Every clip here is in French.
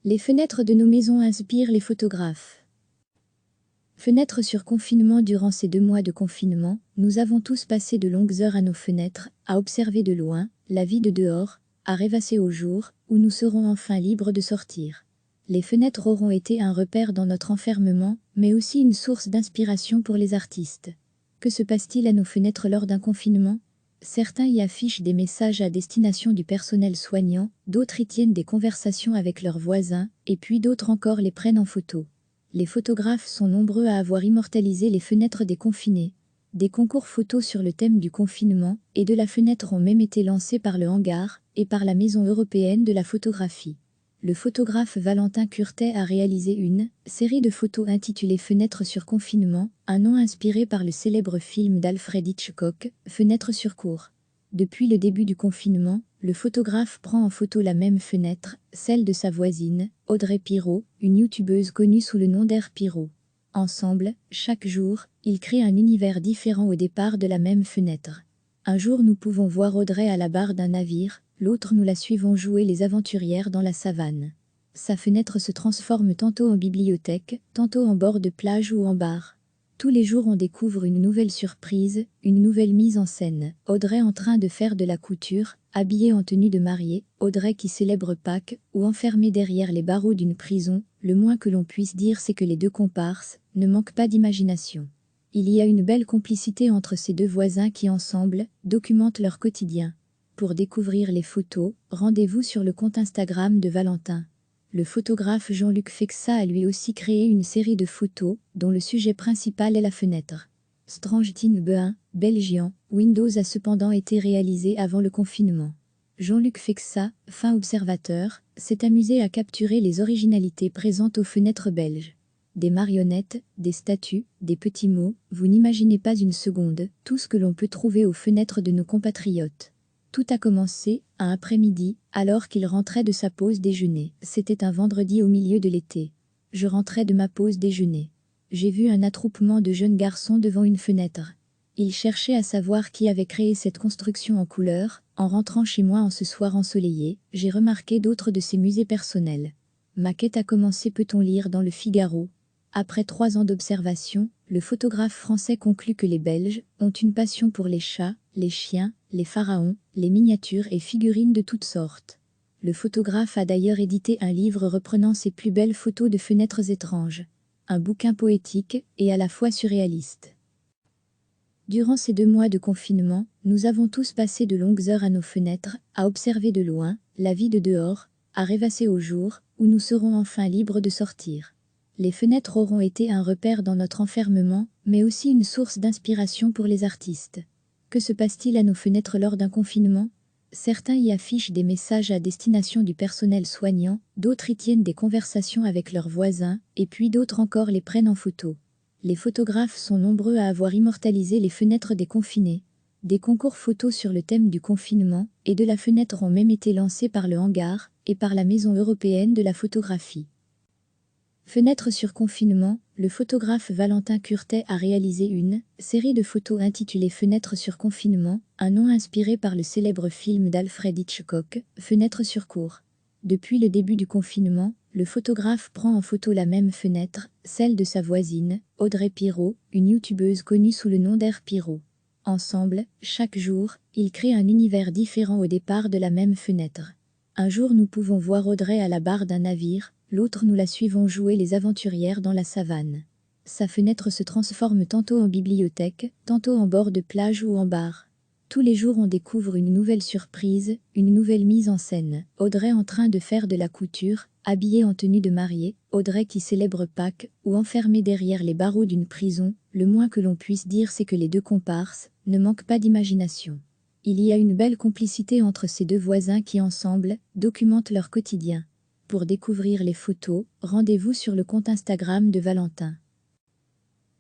Les fenêtres de nos maisons inspirent les photographes. Fenêtres sur confinement. Durant ces 2 mois de confinement, nous avons tous passé de longues heures à nos fenêtres, à observer de loin la vie de dehors, à rêvasser au jour, où nous serons enfin libres de sortir. Les fenêtres auront été un repère dans notre enfermement, mais aussi une source d'inspiration pour les artistes. Que se passe-t-il à nos fenêtres lors d'un confinement ? Certains y affichent des messages à destination du personnel soignant, d'autres y tiennent des conversations avec leurs voisins, et puis d'autres encore les prennent en photo. Les photographes sont nombreux à avoir immortalisé les fenêtres des confinés. Des concours photos sur le thème du confinement et de la fenêtre ont même été lancés par le Hangar et par la Maison européenne de la photographie. Le photographe Valentin Curtet a réalisé une série de photos intitulée Fenêtres sur confinement, un nom inspiré par le célèbre film d'Alfred Hitchcock, Fenêtres sur cour. Depuis le début du confinement, le photographe prend en photo la même fenêtre, celle de sa voisine, Audrey Pirot, une youtubeuse connue sous le nom d'Air Pirot. Ensemble, chaque jour, ils créent un univers différent au départ de la même fenêtre. Un jour nous pouvons voir Audrey à la barre d'un navire, l'autre nous la suivons jouer les aventurières dans la savane. Sa fenêtre se transforme tantôt en bibliothèque, tantôt en bord de plage ou en bar. Tous les jours on découvre une nouvelle surprise, une nouvelle mise en scène. Audrey en train de faire de la couture, habillée en tenue de mariée, Audrey qui célèbre Pâques, ou enfermée derrière les barreaux d'une prison, le moins que l'on puisse dire c'est que les 2 comparses ne manquent pas d'imagination. Il y a une belle complicité entre ces 2 voisins qui ensemble documentent leur quotidien. Pour découvrir les photos, rendez-vous sur le compte Instagram de Valentin. Le photographe Jean-Luc Fexa a lui aussi créé une série de photos, dont le sujet principal est la fenêtre. Strange Thing B1, Belgian, Windows a cependant été réalisé avant le confinement. Jean-Luc Fexa, fin observateur, s'est amusé à capturer les originalités présentes aux fenêtres belges. Des marionnettes, des statues, des petits mots, vous n'imaginez pas une seconde, tout ce que l'on peut trouver aux fenêtres de nos compatriotes. Tout a commencé, un après-midi, alors qu'il rentrait de sa pause déjeuner. C'était un vendredi au milieu de l'été. Je rentrais de ma pause déjeuner. J'ai vu un attroupement de jeunes garçons devant une fenêtre. Ils cherchaient à savoir qui avait créé cette construction en couleur. En rentrant chez moi en ce soir ensoleillé, j'ai remarqué d'autres de ces musées personnels. Ma quête a commencé, peut-on lire dans le Figaro. Après 3 ans d'observation, le photographe français conclut que les Belges ont une passion pour les chats, les chiens, les pharaons, les miniatures et figurines de toutes sortes. Le photographe a d'ailleurs édité un livre reprenant ses plus belles photos de fenêtres étranges. Un bouquin poétique et à la fois surréaliste. Durant ces 2 mois de confinement, nous avons tous passé de longues heures à nos fenêtres, à observer de loin la vie de dehors, à rêvasser au jour, où nous serons enfin libres de sortir. Les fenêtres auront été un repère dans notre enfermement, mais aussi une source d'inspiration pour les artistes. Que se passe-t-il à nos fenêtres lors d'un confinement ? Certains y affichent des messages à destination du personnel soignant, d'autres y tiennent des conversations avec leurs voisins, et puis d'autres encore les prennent en photo. Les photographes sont nombreux à avoir immortalisé les fenêtres des confinés. Des concours photos sur le thème du confinement et de la fenêtre ont même été lancés par le Hangar et par la Maison européenne de la photographie. Fenêtres sur confinement, le photographe Valentin Curtet a réalisé une série de photos intitulée Fenêtres sur confinement, un nom inspiré par le célèbre film d'Alfred Hitchcock, Fenêtres sur cour. Depuis le début du confinement, le photographe prend en photo la même fenêtre, celle de sa voisine, Audrey Pirot, une youtubeuse connue sous le nom d'Air Pirot. Ensemble, chaque jour, ils créent un univers différent au départ de la même fenêtre. Un jour nous pouvons voir Audrey à la barre d'un navire, l'autre nous la suivons jouer les aventurières dans la savane. Sa fenêtre se transforme tantôt en bibliothèque, tantôt en bord de plage ou en bar. Tous les jours on découvre une nouvelle surprise, une nouvelle mise en scène. Audrey en train de faire de la couture, habillée en tenue de mariée, Audrey qui célèbre Pâques, ou enfermée derrière les barreaux d'une prison, le moins que l'on puisse dire c'est que les 2 comparses ne manquent pas d'imagination. Il y a une belle complicité entre ces 2 voisins qui ensemble documentent leur quotidien. Pour découvrir les photos, rendez-vous sur le compte Instagram de Valentin.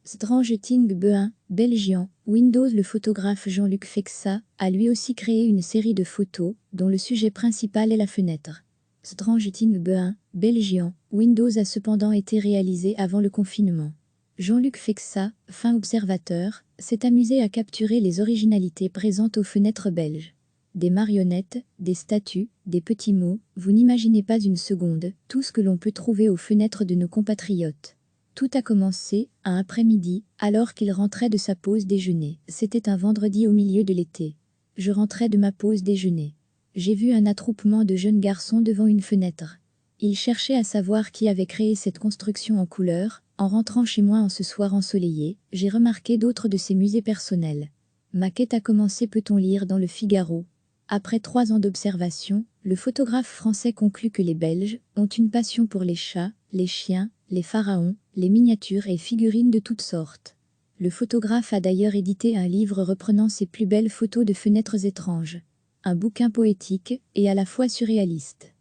Strange Thing B1, Belgian, Windows. Le photographe Jean-Luc Fexa a lui aussi créé une série de photos, dont le sujet principal est la fenêtre. Strange Thing B1, Belgian, Windows a cependant été réalisé avant le confinement. Jean-Luc Fexa, fin observateur, s'est amusé à capturer les originalités présentes aux fenêtres belges. Des marionnettes, des statues, des petits mots, vous n'imaginez pas une seconde, tout ce que l'on peut trouver aux fenêtres de nos compatriotes. Tout a commencé, un après-midi, alors qu'il rentrait de sa pause déjeuner. C'était un vendredi au milieu de l'été. Je rentrais de ma pause déjeuner. J'ai vu un attroupement de jeunes garçons devant une fenêtre. Ils cherchaient à savoir qui avait créé cette construction en couleur. En rentrant chez moi en ce soir ensoleillé, j'ai remarqué d'autres de ces musées personnels. Ma quête a commencé, peut-on lire dans le Figaro. Après 3 ans d'observation, le photographe français conclut que les Belges ont une passion pour les chats, les chiens, les pharaons, les miniatures et figurines de toutes sortes. Le photographe a d'ailleurs édité un livre reprenant ses plus belles photos de fenêtres étranges. Un bouquin poétique et à la fois surréaliste.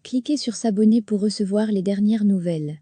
Cliquez sur s'abonner pour recevoir les dernières nouvelles.